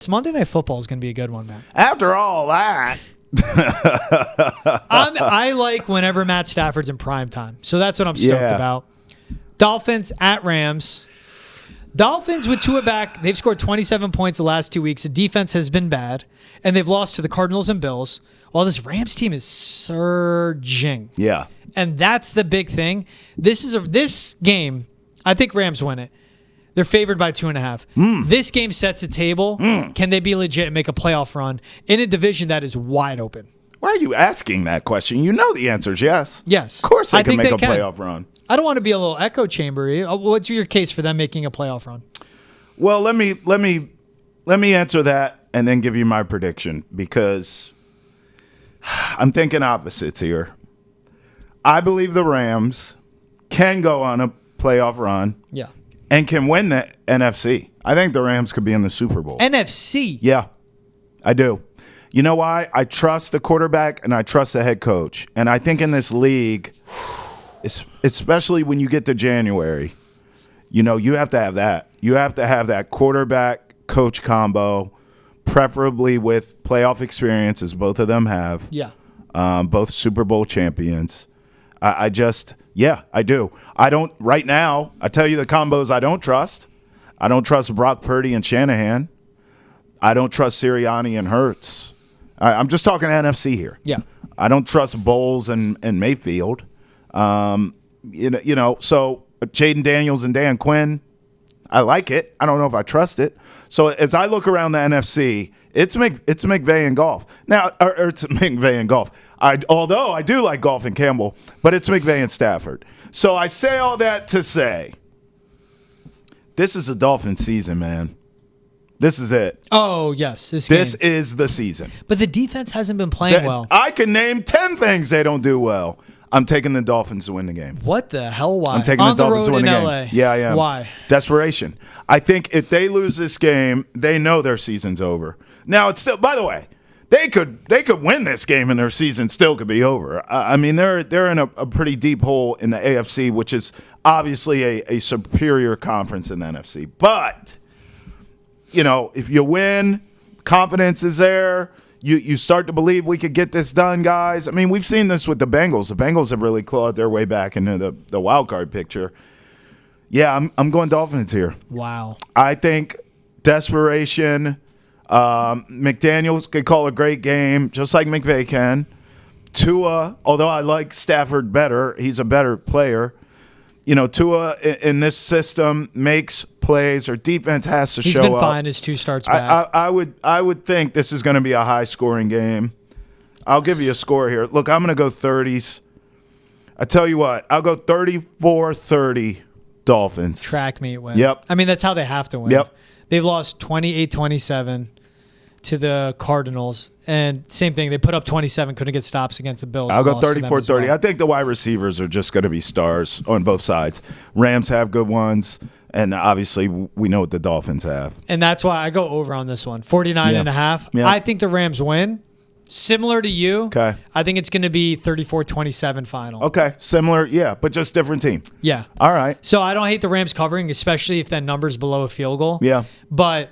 This Monday Night Football is going to be a good one, man. After all that. I like whenever Matt Stafford's in prime time. So that's what I'm stoked about. Dolphins at Rams. Dolphins with Tua back, they've scored 27 points the last 2 weeks. The defense has been bad, and they've lost to the Cardinals and Bills, while this Rams team is surging. Yeah. And that's the big thing. This game, I think Rams win it. They're favored by 2.5. This game sets a table. Can they be legit and make a playoff run in a division that is wide open? Why are you asking that question? You know the answer is yes. Yes. Of course they can make a playoff run. I don't want to be a little echo chamber. What's your case for them making a playoff run? Well, let me answer that and then give you my prediction, because I'm thinking opposites here. I believe the Rams can go on a playoff run. Yeah. And can win the NFC. I think the Rams could be in the Super Bowl. NFC? Yeah, I do. You know why? I trust the quarterback and I trust the head coach. And I think in this league, especially when you get to January, you have to have that. You have to have that quarterback-coach combo, preferably with playoff experience, as both of them have. Yeah. Both Super Bowl champions. I do. I don't, right now, I tell you the combos I don't trust. I don't trust Brock Purdy and Shanahan. I don't trust Sirianni and Hurts. I'm just talking NFC here. Yeah. I don't trust Bowles and Mayfield. So Jaden Daniels and Dan Quinn, I like it. I don't know if I trust it. So as I look around the NFC, it's McVay and Goff. Now, or it's McVay and Goff. Although I do like Goff and Campbell, but it's McVay and Stafford. So I say all that to say, this is a Dolphin season, man. This is it. Oh, yes. This is the season. But the defense hasn't been playing well. I can name 10 things they don't do well. I'm taking the Dolphins to win the game. What the hell? Why? I'm taking the Dolphins to win the game. LA. Yeah, I am. Why? Desperation. I think if they lose this game, they know their season's over. Now, it's still, by the way, they could win this game and their season still could be over. I mean, they're in a pretty deep hole in the AFC, which is obviously a superior conference in the NFC. But, if you win, confidence is there. You start to believe we could get this done, guys. I mean, we've seen this with the Bengals. The Bengals have really clawed their way back into the wild card picture. Yeah, I'm going Dolphins here. Wow. I think desperation. McDaniels could call a great game, just like McVay can. Tua, although I like Stafford better, he's a better player. Tua in this system makes plays. Or defense has to show up. He's been fine his 2 starts back. I would think this is going to be a high-scoring game. I'll give you a score here. Look, I'm going to go 30s. I tell you what, I'll go 34-30 Dolphins. Track meet win. Yep. I mean, that's how they have to win. Yep. They've lost 28-27 to the Cardinals. And same thing, they put up 27, couldn't get stops against the Bills. I'll go 34-30. Well. I think the wide receivers are just going to be stars on both sides. Rams have good ones, and obviously we know what the Dolphins have. And that's why I go over on this one, 49.5. Yeah. I think the Rams win. Similar to you. Okay. I think it's going to be 34-27 final. Okay. Similar, yeah, but just different team. Yeah. All right. So I don't hate the Rams covering, especially if that number's below a field goal. Yeah. But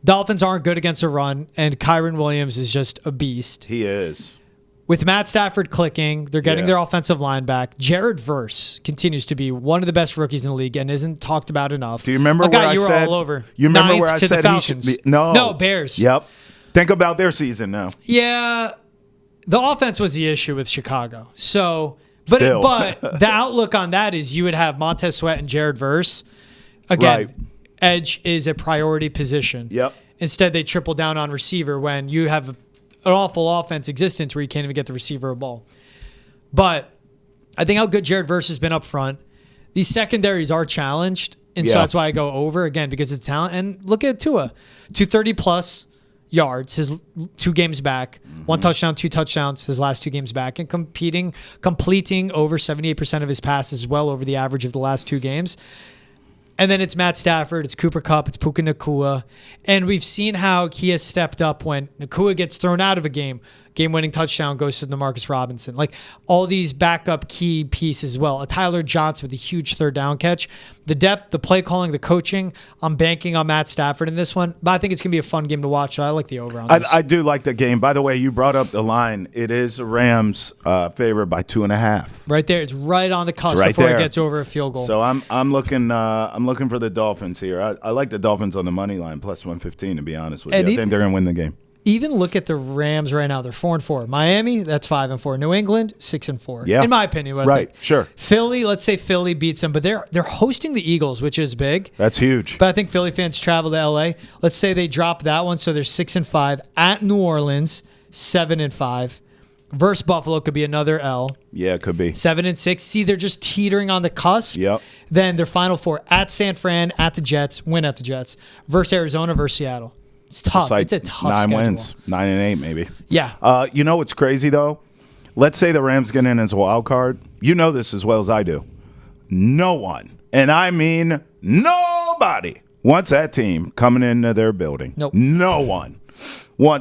Dolphins aren't good against a run, and Kyren Williams is just a beast. He is. With Matt Stafford clicking, they're getting their offensive line back. Jared Verse continues to be one of the best rookies in the league and isn't talked about enough. Do you remember where I said? All over. You remember where I to said the he should Falcons. be? No, Bears. Yep. Think about their season now. Yeah, the offense was the issue with Chicago. So, but the outlook on that is you would have Montez Sweat and Jared Verse. Again, right. Edge is a priority position. Yep. Instead, they triple down on receiver when you have an awful offense existence where you can't even get the receiver a ball. But I think how good Jared Verse has been up front. These secondaries are challenged, and so that's why I go over, again, because it's talent. And look at Tua, 230-plus yards, his 2 games back, 1 touchdown, 2 touchdowns, his last 2 games back, and completing over 78% of his passes, well over the average of the last 2 games. And then it's Matt Stafford, it's Cooper Kupp, it's Puka Nacua. And we've seen how he has stepped up when Nacua gets thrown out of a game. game-winning touchdown goes to DeMarcus Robinson. Like all these backup key pieces as well. A Tyler Johnson with a huge third down catch. The depth, the play calling, the coaching. I'm banking on Matt Stafford in this one, but I think it's going to be a fun game to watch. So I like the over on this. I do like the game. By the way, you brought up the line. It is the Rams favored by 2.5. Right there. It's right on the cusp right before there. it gets over a field goal. So I'm looking for the Dolphins here. I like the Dolphins on the money line plus 115. To be honest with you, I think they're going to win the game. Even look at the Rams right now. They're 4-4. Miami, that's 5-4. New England, 6-4. Yeah, in my opinion, what I right? think. Sure. Philly, let's say Philly beats them, but they're hosting the Eagles, which is big. That's huge. But I think Philly fans travel to LA. Let's say they drop that one, so they're 6-5 at New Orleans, 7-5. Versus Buffalo could be another L. Yeah, it could be 7-6. See, they're just teetering on the cusp. Yep. Then their final four at San Fran, at the Jets, win at the Jets. Versus Arizona, versus Seattle. It's tough. like It's a tough 9 schedule. wins, 9-8 maybe. Yeah. You know what's crazy though? Let's say the Rams get in as a wild card. You know this as well as I do. No one, and I mean nobody, wants that team coming into their building. Nope. No one.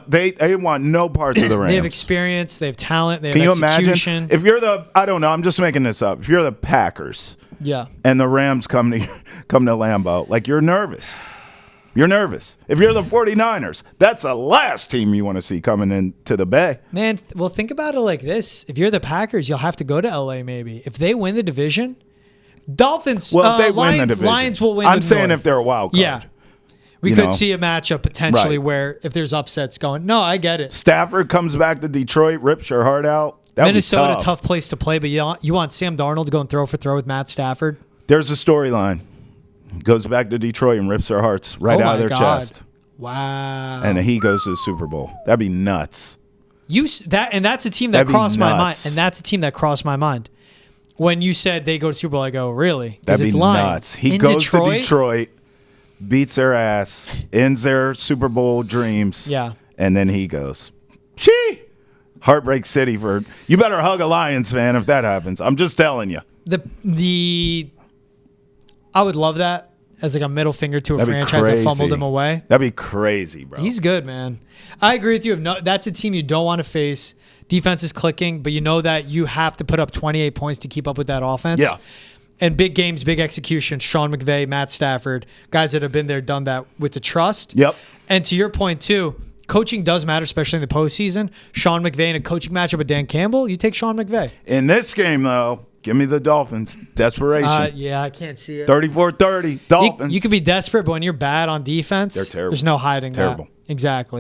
They want no parts of the Rams. They have experience. They have talent. They have Can you execution. imagine if you're I don't know, I'm just making this up. If you're the Packers, Yeah. and the Rams come to Lambeau, like you're nervous. You're nervous. If you're the 49ers, that's the last team you want to see coming into the Bay. Man, well, think about it like this. If you're the Packers, you'll have to go to LA maybe. If they win the division, Dolphins, Well, if they Lions, win the division. Lions will win I'm the saying North. if they're a wild card. Yeah. We You could know? see a matchup potentially Right. where if there's upsets going. No, I get it. Stafford comes back to Detroit, rips your heart out. That would be Minnesota, tough. tough place to play, but you want Sam Darnold to go and throw for throw with Matt Stafford? There's a storyline. Goes back to Detroit and rips their hearts right Oh out my of their God. chest. Wow. And then he goes to the Super Bowl. That'd be nuts. That's a team that That'd be crossed my mind. nuts. And that's a team that crossed my mind. When you said they go to Super Bowl, I go, really? That'd it's be Lions. nuts. He In goes to Detroit, beats their ass, ends their Super Bowl dreams. Yeah. And then he goes, gee, Heartbreak City for you better hug a Lions fan if that happens. I'm just telling you. I would love that as like a middle finger to a That'd be franchise that crazy. fumbled him away. That'd be crazy, bro. He's good, man. I agree with you. That's a team you don't want to face. Defense is clicking, but you know that you have to put up 28 points to keep up with that offense. Yeah. And big games, big execution. Sean McVay, Matt Stafford, guys that have been there, done that with the trust. Yep. And to your point, too, coaching does matter, especially in the postseason. Sean McVay in a coaching matchup with Dan Campbell, you take Sean McVay. In this game, though, give me the Dolphins. Desperation. Yeah, I can't see it. 34-30. Dolphins. You can be desperate, but when you're bad on defense, They're terrible. there's no hiding Terrible. that. Exactly.